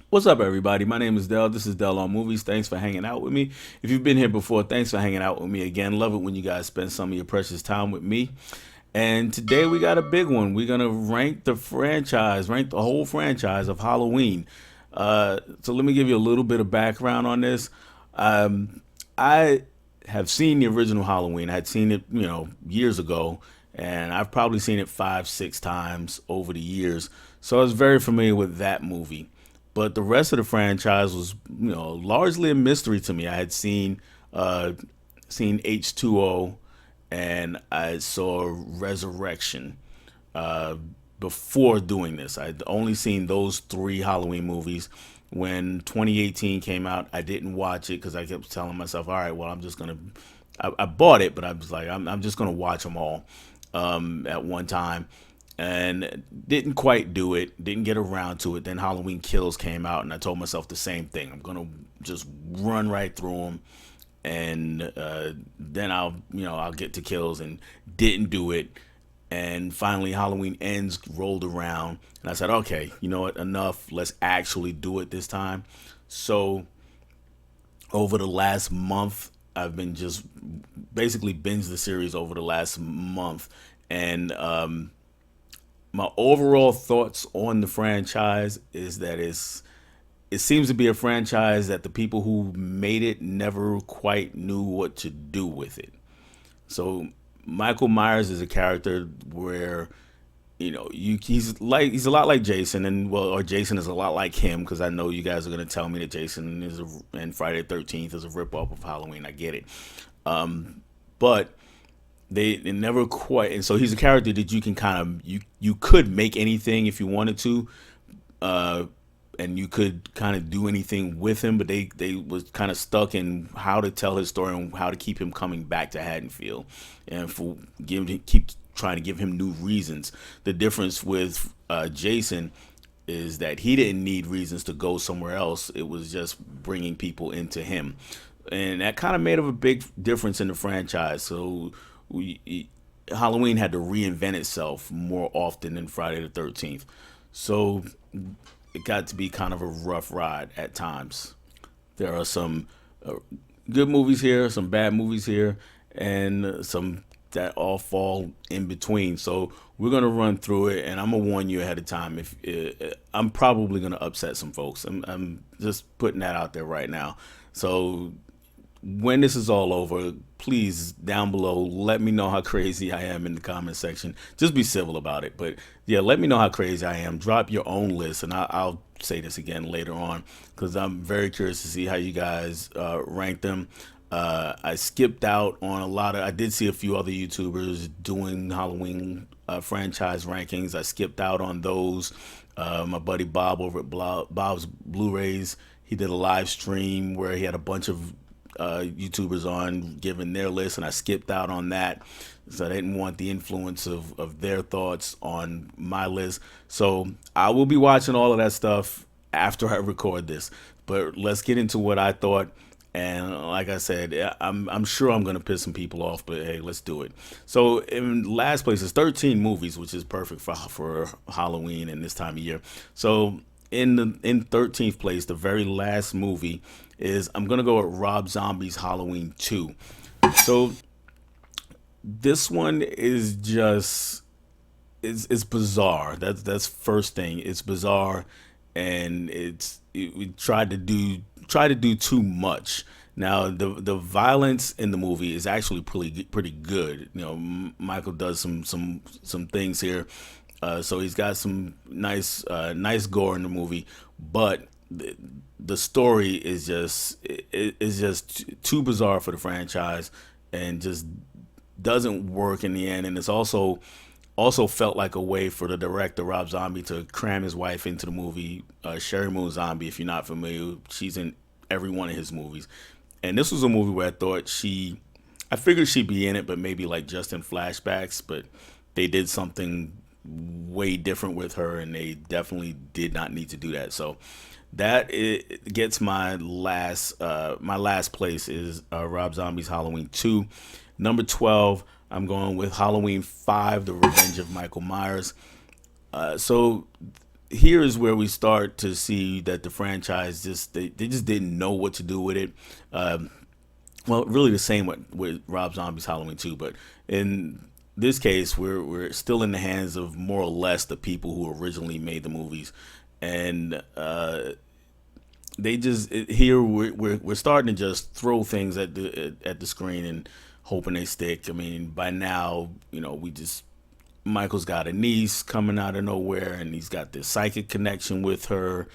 What's up, everybody? My name is Dell. This is Dell on Movies. Thanks for hanging out with me. If you've been here before, thanks for hanging out with me again. Love it when you guys spend some of your precious time with me. And today we got a big one. We're gonna rank the whole franchise of Halloween. So let me give you a little bit of background on this. I have seen the original Halloween. I had seen it, years ago, and I've probably seen it 5, 6 times over the years. So I was very familiar with that movie. But the rest of the franchise was, largely a mystery to me. I had uh, seen H2O, and I saw Resurrection uh, before doing this. I'd only seen those three Halloween movies. When 2018 came out, I didn't watch it because I kept telling myself, all right, well, I'm just going to. I bought it, but I was like, I'm just going to watch them all at one time. And didn't quite do it, didn't get around to it. Then Halloween Kills came out, and I told myself the same thing. I'm going to just run right through them and then I'll get to Kills, and didn't do it. And finally, Halloween Ends rolled around, and I said, okay, you know what, enough. Let's actually do it this time. So over the last month, I've been just basically binge the series over the last month, and my overall thoughts on the franchise is that it seems to be a franchise that the people who made it never quite knew what to do with it. So Michael Myers is a character where he's a lot like Jason, or Jason is a lot like him, because I know you guys are gonna tell me that Jason and Friday the 13th is a rip off of Halloween. I get it, but they never quite. And so he's a character that you can kind of you could make anything if you wanted to, uh, and you could kind of do anything with him, but they was kind of stuck in how to tell his story and how to keep him coming back to Haddonfield, and for keep trying to give him new reasons. The difference with Jason is that he didn't need reasons to go somewhere else. It was just bringing people into him, and that kind of made a big difference in the franchise. So Halloween had to reinvent itself more often than Friday the 13th. So it got to be kind of a rough ride at times. There are some uh, good movies here, some bad movies here, and some that all fall in between. So we're gonna run through it, and I'm gonna warn you ahead of time. If I'm probably gonna upset some folks, I'm just putting that out there right now. So when this is all over, please down below let me know how crazy I am in the comment section. Just be civil about it, but yeah, let me know how crazy I am. Drop your own list, and I'll say this again later on because I'm very curious to see how you guys rank them. I skipped out on a lot of. I did see a few other YouTubers doing Halloween franchise rankings. I skipped out on those. My buddy Bob over at Bob's Blu-rays, he did a live stream where he had a bunch of YouTubers on giving their list, and I skipped out on that. So I didn't want the influence of their thoughts on my list. So I will be watching all of that stuff after I record this. But let's get into what I thought. And like I said, I'm sure I'm gonna piss some people off, but hey, let's do it. So in last place is 13 movies, which is perfect for Halloween and this time of year. So in 13th place, the very last movie is, I'm gonna go with Rob Zombie's Halloween 2. So this one is just it's bizarre. That's first thing. It's bizarre, and we tried to do too much. Now the violence in the movie is actually pretty good. Michael does some things here, so he's got some nice gore in the movie, but the story is just too bizarre for the franchise, and just doesn't work in the end. And it's also felt like a way for the director Rob Zombie to cram his wife into the movie. Sherry Moon Zombie, if you're not familiar, she's in every one of his movies. And this was a movie where I figured she'd be in it, but maybe like just in flashbacks. But they did something way different with her, and they definitely did not need to do that. So that it gets my last place is Rob Zombie's Halloween 2. Number 12, I'm going with Halloween 5, The Revenge of Michael Myers. So here is where we start to see that the franchise just they just didn't know what to do with it. Um, well, really the same with Rob Zombie's Halloween 2, but in this case, we're still in the hands of more or less the people who originally made the movies, and they just here we're starting to just throw things at the screen and hoping they stick. I mean, by now, we just Michael's got a niece coming out of nowhere, and he's got this psychic connection with her,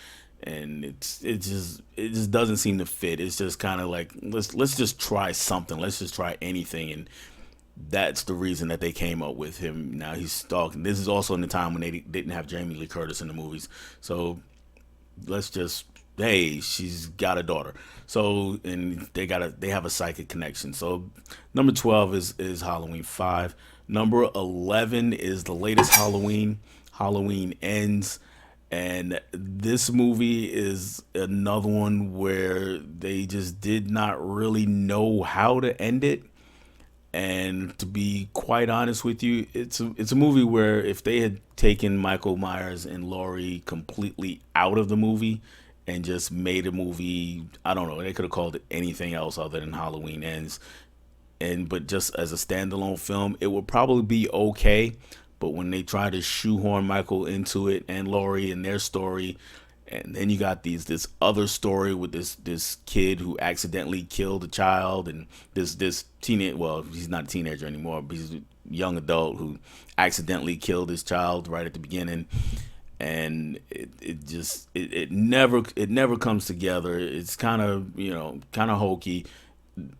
and it just doesn't seem to fit. It's just kind of like let's just try something. Let's just try anything, and that's the reason that they came up with him. Now he's stalking. This is also in the time when they didn't have Jamie Lee Curtis in the movies, so let's just hey, she's got a daughter. So and they have a psychic connection. So number 12 is Halloween 5. Number 11 is the latest Halloween. Halloween Ends. And this movie is another one where they just did not really know how to end it. And to be quite honest with you, it's a movie where if they had taken Michael Myers and Laurie completely out of the movie and just made a movie, I don't know, they could have called it anything else other than Halloween Ends. And but just as a standalone film, it would probably be okay. But when they try to shoehorn Michael into it and Laurie and their story, and then you got this other story with this kid who accidentally killed a child, and this teenage, well, he's not a teenager anymore, but he's a young adult who accidentally killed his child right at the beginning, and it never comes together. It's kind of kind of hokey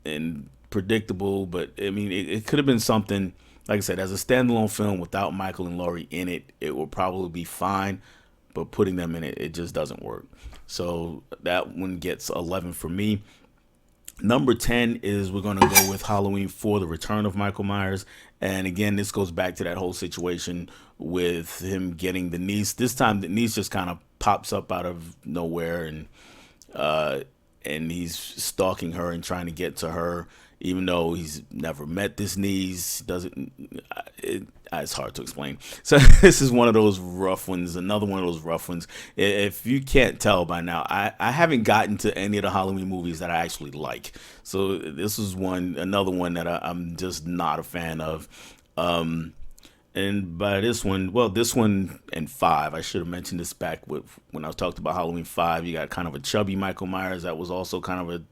and predictable, but I mean it could have been something. Like I said, as a standalone film without Michael and Laurie in it, it will probably be fine, but putting them in it, it just doesn't work. So that one gets 11 for me. Number 10 is we're going to go with Halloween 4, The Return of Michael Myers. And again, this goes back to that whole situation with him getting the niece. This time, the niece just kind of pops up out of nowhere, uh, and he's stalking her and trying to get to her, even though he's never met this niece. Doesn't it's hard to explain. So this is one of those rough ones. Another one of those rough ones. If you can't tell by now, I haven't gotten to any of the Halloween movies that I actually like. So this is another one that I'm just not a fan of. Um, and by this one, well, this one and 5, I should have mentioned this back with when I talked about Halloween 5. You got kind of a chubby Michael Myers that was also kind of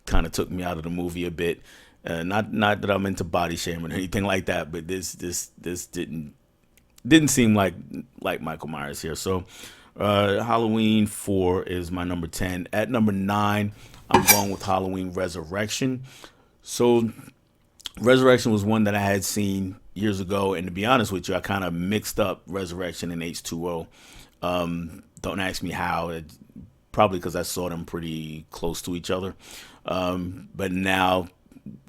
kind of took me out of the movie a bit. Not that I'm into body shaming or anything like that, but this didn't seem like Michael Myers here. So Halloween 4 is my number 10. At number 9, I'm going with Halloween Resurrection. So Resurrection was one that I had seen years ago, and to be honest with you, I kind of mixed up Resurrection and H2O. Don't ask me how. Probably because I saw them pretty close to each other. But now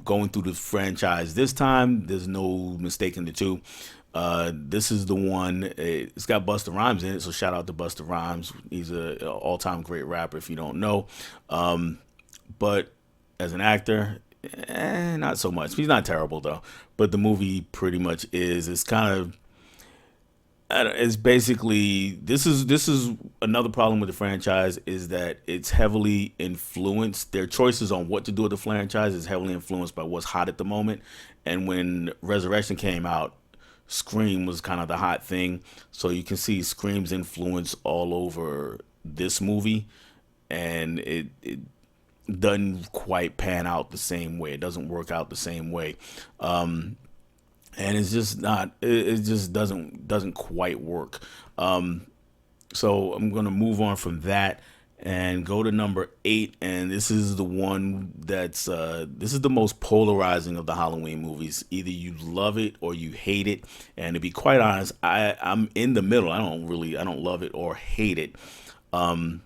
going through the franchise this time, there's no mistaking the two. This is the one. It's got Busta Rhymes in it, so shout out to Busta Rhymes. He's a all-time great rapper. If you don't know, but as an actor, not so much. He's not terrible though. But the movie pretty much is. It's kind of it's basically this is another problem with the franchise is that it's heavily influenced. Their choices on what to do with the franchise is heavily influenced by what's hot at the moment. And when Resurrection came out, Scream was kind of the hot thing, so you can see Scream's influence all over this movie, and it doesn't quite pan out the same way. It doesn't work out the same way. And it's just not it just doesn't quite work. So I'm gonna move on from that and go to number 8, and this is the one this is the most polarizing of the Halloween movies. Either you love it or you hate it, and to be quite honest, I'm in the middle. I don't love it or hate it. um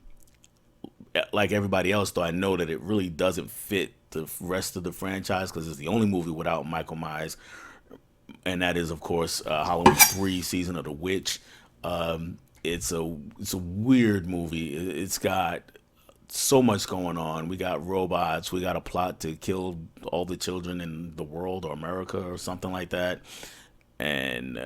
like everybody else, though, I know that it really doesn't fit the rest of the franchise because it's the only movie without Michael Myers, and that is, of course, Halloween 3: Season of the Witch. It's a weird movie. It's got so much going on. We got robots. We got a plot to kill all the children in the world or America or something like that, and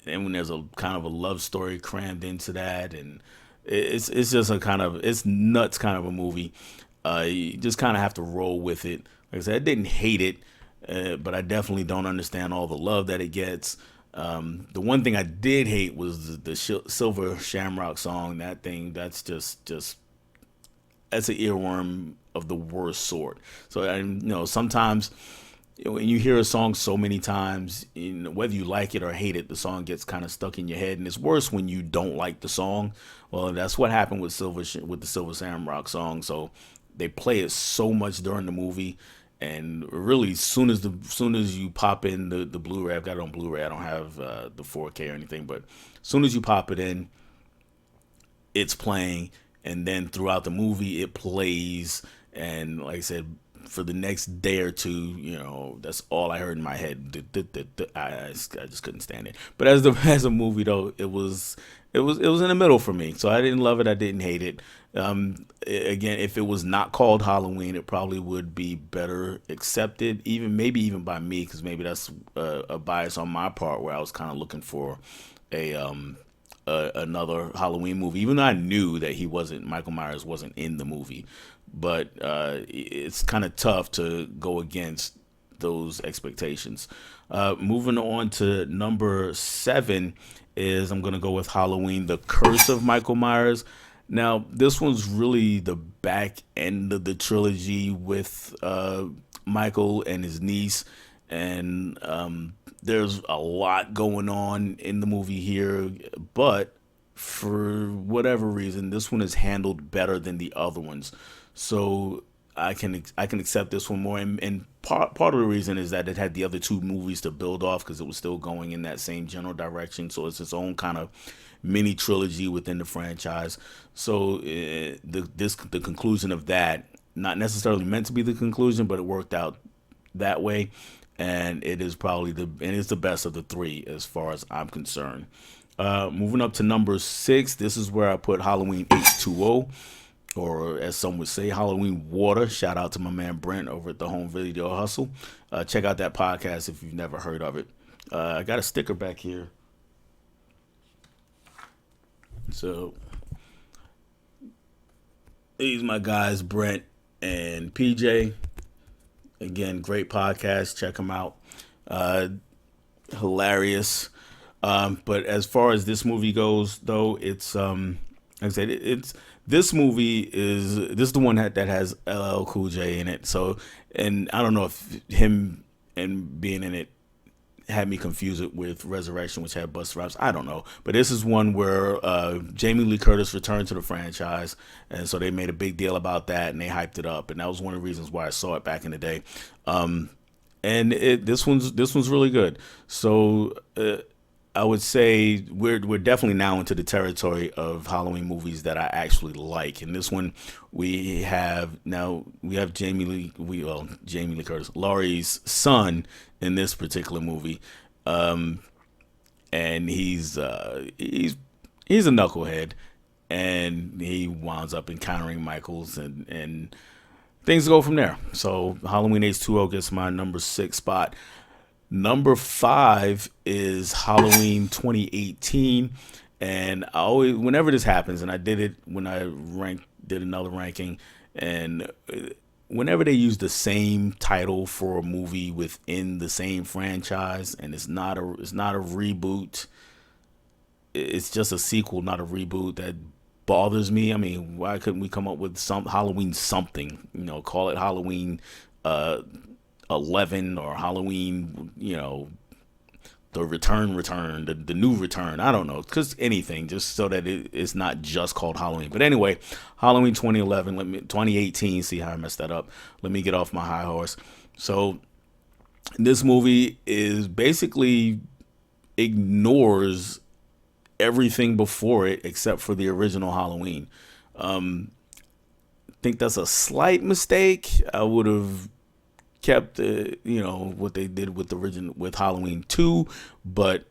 and when there's a kind of a love story crammed into that, and it's just a kind of it's nuts kind of a movie. You just kind of have to roll with it. Like I said, I didn't hate it, but I definitely don't understand all the love that it gets. The one thing I did hate was the Silver Shamrock song. That thing, that's just that's an earworm of the worst sort. So I sometimes when you hear a song so many times, whether you like it or hate it, the song gets kind of stuck in your head, and it's worse when you don't like the song. Well, that's what happened with with the Silver Shamrock song. So they play it so much during the movie, and really, soon as you pop in the Blu-ray, I've got it on Blu-ray. I don't have the 4K or anything, but as soon as you pop it in, it's playing, and then throughout the movie it plays, and like I said, for the next day or two, that's all I heard in my head. I just couldn't stand it. But as a movie though, it was in the middle for me. So I didn't love it, I didn't hate it. Again, if it was not called Halloween, it probably would be better accepted, maybe even by me, because maybe that's a bias on my part, where I was kind of looking for a another Halloween movie, even though I knew that Michael Myers wasn't in the movie. But it's kind of tough to go against those expectations. Moving on to number 7 is I'm going to go with Halloween, The Curse of Michael Myers. Now, this one's really the back end of the trilogy with Michael and his niece, and there's a lot going on in the movie here, but for whatever reason, this one is handled better than the other ones. So I can accept this one more, and part of the reason is that it had the other two movies to build off, because it was still going in that same general direction. So it's its own kind of mini trilogy within the franchise. So the conclusion of that, not necessarily meant to be the conclusion, but it worked out that way, and it's the best of the three as far as I'm concerned. Moving up to number 6, this is where I put Halloween H2O, or as some would say, Halloween Water. Shout out to my man Brent over at the Home Video Hustle. Check out that podcast if you've never heard of it. I got a sticker back here. So these my guys, Brent and PJ. Again, great podcast. Check them out. Hilarious. But as far as this movie goes, though, it's like I said, this is the one that has LL Cool J in it. So, and I don't know if him and being in it had me confuse it with Resurrection, which had Busta Rhymes. I don't know, but this is one where Jamie Lee Curtis returned to the franchise, and so they made a big deal about that, and they hyped it up, and that was one of the reasons why I saw it back in the day. And this one's really good. So I would say we're definitely now into the territory of Halloween movies that I actually like. In this one, we have Jamie Lee Curtis, Laurie's son in this particular movie, and he's a knucklehead, and he winds up encountering Michaels, and things go from there. So Halloween H2O gets my number 6 spot. Number 5 is Halloween 2018, and whenever this happens, and I did it when I did another ranking, and whenever they use the same title for a movie within the same franchise, and it's not a reboot, it's just a sequel, not a reboot, that bothers me. I mean, why couldn't we come up with some Halloween something? Call it Halloween 11 or Halloween, the return, the new return. I don't know, because anything, just so that it's not just called Halloween. But anyway, Halloween 2018. See how I messed that up? Let me get off my high horse. So this movie is basically ignores everything before it except for the original Halloween. I think that's a slight mistake. I would have kept what they did with Halloween 2, but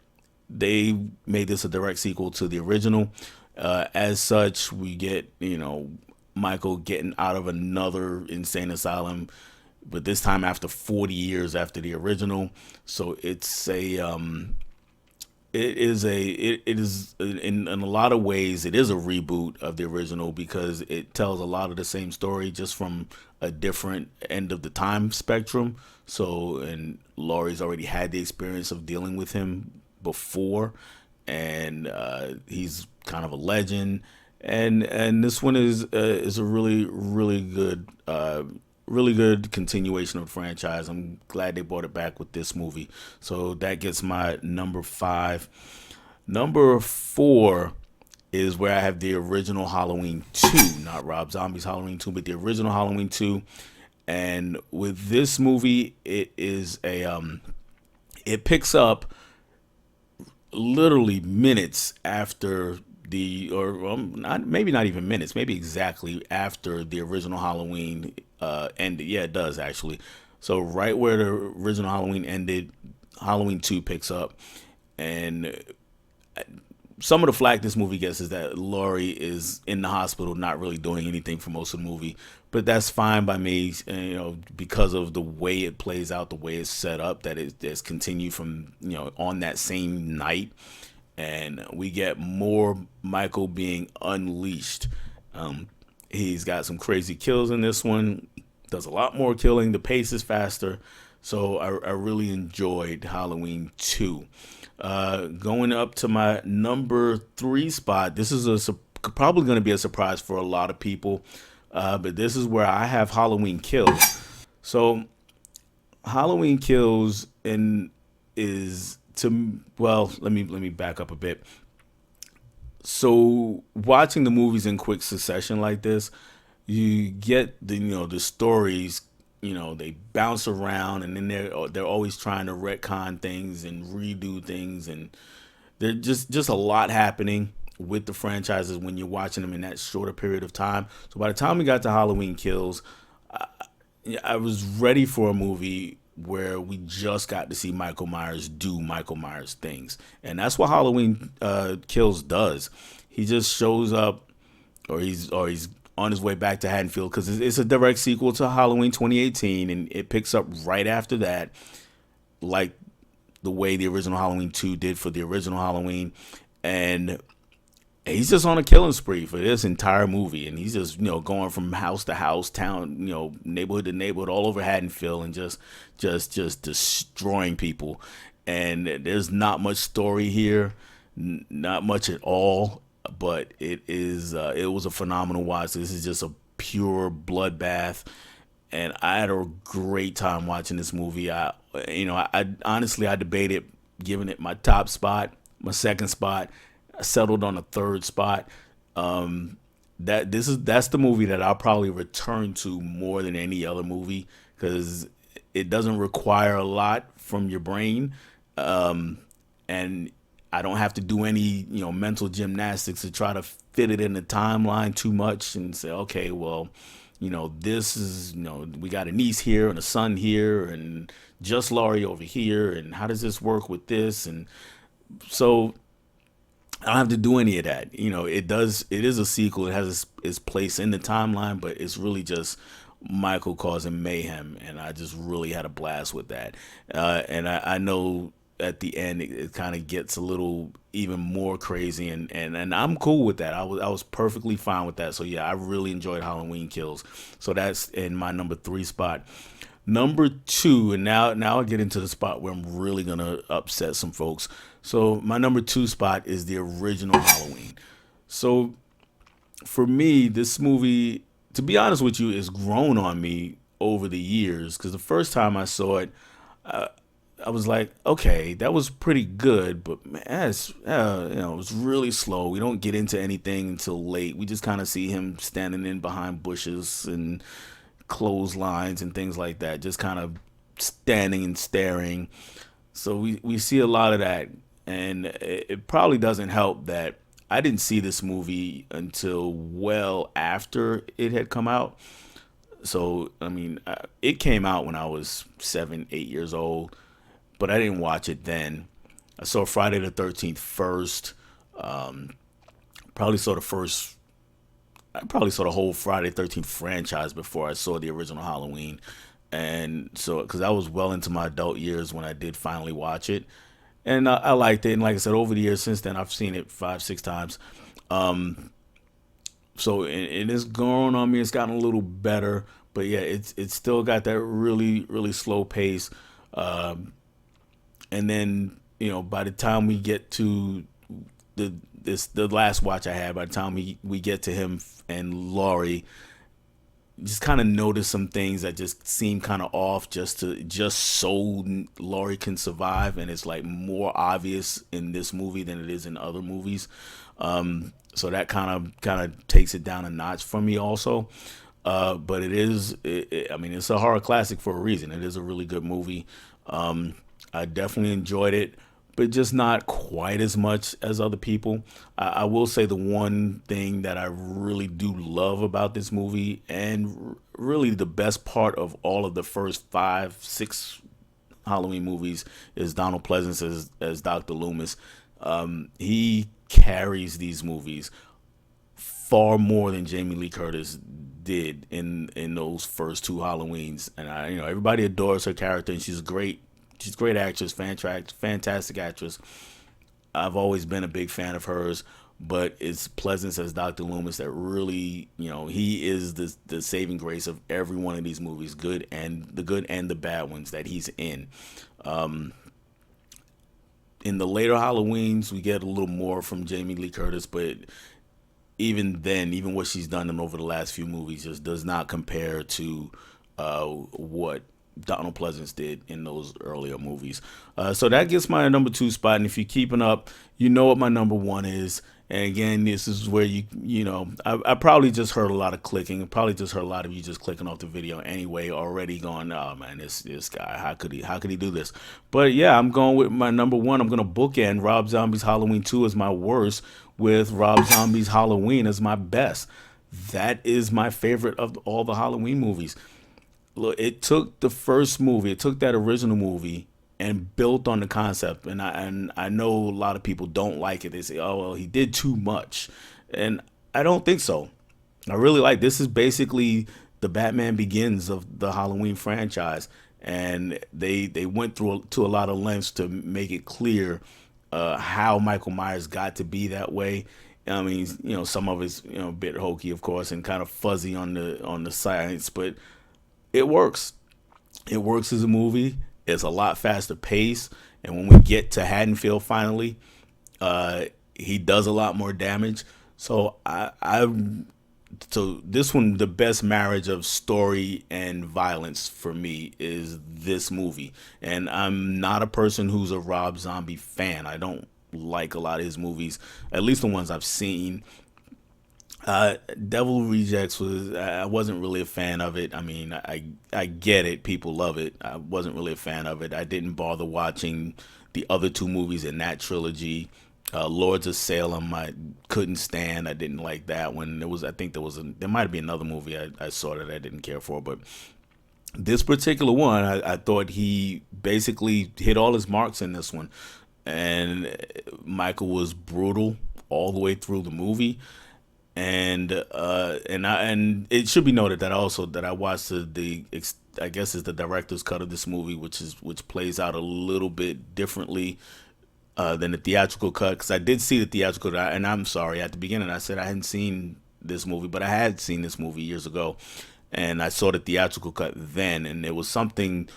they made this a direct sequel to the original. As such, we get Michael getting out of another insane asylum, but this time after 40 years after the original. So it's it is in a lot of ways it is a reboot of the original because it tells a lot of the same story just from a different end of the time spectrum. So and Laurie's already had the experience of dealing with him before, and he's kind of a legend. And this one is a really good really good continuation of the franchise. I'm glad they brought it back with this movie. So that gets my number five. Number four is where I have the original Halloween 2, not Rob Zombie's Halloween 2, but the original Halloween 2. And with this movie, it is a it picks up literally minutes after the or not maybe not even minutes, maybe exactly after the original Halloween ended. Yeah, it does actually. So right where the original Halloween ended, Halloween 2 picks up. And some of the flack this movie gets is that Laurie is in the hospital, not really doing anything for most of the movie. But that's fine by me, because of the way it plays out, the way it's set up, that it's continued from, on that same night. And we get more Michael being unleashed. He's got some crazy kills in this one, does a lot more killing, the pace is faster. So I really enjoyed Halloween 2. Going up to my number 3 spot. This is probably going to be a surprise for a lot of people, but this is where I have Halloween Kills. So Halloween Kills is let me back up a bit. So watching the movies in quick succession like this, you get the stories. They bounce around, and then they're always trying to retcon things and redo things, and there's just a lot happening with the franchises when you're watching them in that shorter period of time. So by the time we got to Halloween Kills, I was ready for a movie where we just got to see Michael Myers do Michael Myers things, and that's what Halloween Kills does. He just shows up, or he's on his way back to Haddonfield, because it's a direct sequel to Halloween 2018, and it picks up right after that, like the way the original Halloween 2 did for the original Halloween. And he's just on a killing spree for this entire movie, and he's just going from house to house, town, neighborhood to neighborhood, all over Haddonfield, and just destroying people. And there's not much story here, not much at all. But it was a phenomenal watch. This is just a pure bloodbath, and I had a great time watching this movie. I honestly I debated giving it my top spot, my second spot. I settled on a third spot. That's the movie that I'll probably return to more than any other movie, because it doesn't require a lot from your brain, and I don't have to do any, mental gymnastics to try to fit it in the timeline too much and say, okay, well, this is, we got a niece here and a son here and just Laurie over here. And how does this work with this? And so I don't have to do any of that. It is a sequel. It has its place in the timeline, but it's really just Michael causing mayhem. And I just really had a blast with that. And I know at the end it kind of gets a little even more crazy, and I'm cool with that. I was perfectly fine with that. So yeah, I really enjoyed Halloween Kills. So that's in my number 3 spot. Number 2, and now I get into the spot where I'm really gonna upset some folks. So my number 2 spot is the original Halloween. So for me, this movie, to be honest with you, has grown on me over the years, because the first time I saw it, I was like, okay, that was pretty good, but man, it was really slow. We don't get into anything until late. We just kind of see him standing in behind bushes and clotheslines and things like that, just kind of standing and staring. So we see a lot of that, and it probably doesn't help that I didn't see this movie until well after it had come out. So, I mean, it came out when I was 7, 8 years old, but I didn't watch it then. I saw Friday the 13th first. Probably saw the whole Friday the 13th franchise before I saw the original Halloween. And so, because I was well into my adult years when I did finally watch it. and I liked it. And like I said, over the years since then, I've seen it 5, 6 times. Um, so it is growing on me. It's gotten a little better, but yeah, it's still got that really slow pace. Um, and then by the time we get to the last watch I had, by the time we get to him and Laurie, just kind of notice some things that just seem kind of off, just so Laurie can survive, and it's like more obvious in this movie than it is in other movies. So that kind of takes it down a notch for me also. But I mean, it's a horror classic for a reason. It is a really good movie. I definitely enjoyed it, but just not quite as much as other people. I will say the one thing that I really do love about this movie, and really the best part of all of the first 5, 6 Halloween movies, is Donald Pleasance as Dr. Loomis. He carries these movies far more than Jamie Lee Curtis did in those first two Halloweens, and everybody adores her character, and she's great. She's a great actress, fantastic actress. I've always been a big fan of hers, but it's Pleasance as Dr. Loomis that really, he is the saving grace of every one of these movies, good and the bad ones that he's in. In the later Halloweens, we get a little more from Jamie Lee Curtis, but even then, even what she's done in over the last few movies just does not compare to what Donald Pleasance did in those earlier movies. So that gets my number 2 spot. And if you're keeping up, you know what my number 1 is. And again, this is where I probably just heard a lot of clicking. I probably just heard a lot of you just clicking off the video anyway, already going, oh man, this guy, how could he do this? But yeah, I'm going with my number 1. I'm gonna bookend Rob Zombie's Halloween 2 as my worst, with Rob Zombie's Halloween as my best. That is my favorite of all the Halloween movies. Look, it took the first movie, it took that original movie, and built on the concept. And I know a lot of people don't like it. They say, "Oh well, he did too much," and I don't think so. I really like this. Is basically the Batman Begins of the Halloween franchise, and they went through to a lot of lengths to make it clear how Michael Myers got to be that way. I mean, some of it's a bit hokey, of course, and kind of fuzzy on the science, but it works. It works as a movie. It's a lot faster pace, and when we get to Haddonfield finally, he does a lot more damage. So so this one, the best marriage of story and violence for me is this movie. And I'm not a person who's a Rob Zombie fan. I don't like a lot of his movies, at least the ones I've seen. Devil Rejects I wasn't really a fan of it. I mean, I get it. People love it. I wasn't really a fan of it. I didn't bother watching the other 2 movies in that trilogy. Lords of Salem, I couldn't stand. I didn't like that one. I think there might be another movie I saw that I didn't care for, but this particular one, I thought he basically hit all his marks in this one, and Michael was brutal all the way through the movie. And it should be noted that I watched I guess is the director's cut of this movie, which plays out a little bit differently than the theatrical cut, because I did see the theatrical cut, and I'm sorry, at the beginning I said I hadn't seen this movie, but I had seen this movie years ago, and I saw the theatrical cut then, and there was something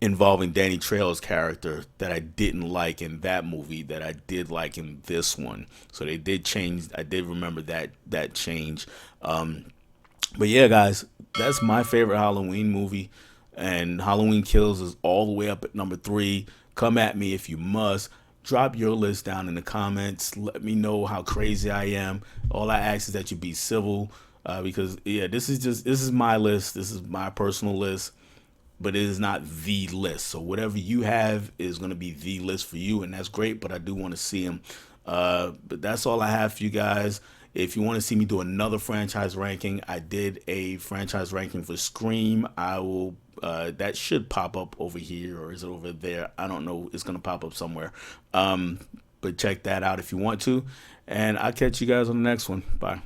involving Danny Trejo's character that I didn't like in that movie that I did like in this one. So they did change. I did remember that change. But yeah, guys, that's my favorite Halloween movie, and Halloween Kills is all the way up at number 3. Come at me if you must. Drop your list down in the comments. Let me know how crazy I am. All I ask is that you be civil, because yeah, this is my list. This is my personal list, but it is not the list. So whatever you have is going to be the list for you, and that's great, but I do want to see them. But that's all I have for you guys. If you want to see me do another franchise ranking, I did a franchise ranking for Scream. I will, that should pop up over here, or is it over there? I don't know. It's going to pop up somewhere. But check that out if you want to. And I'll catch you guys on the next one. Bye.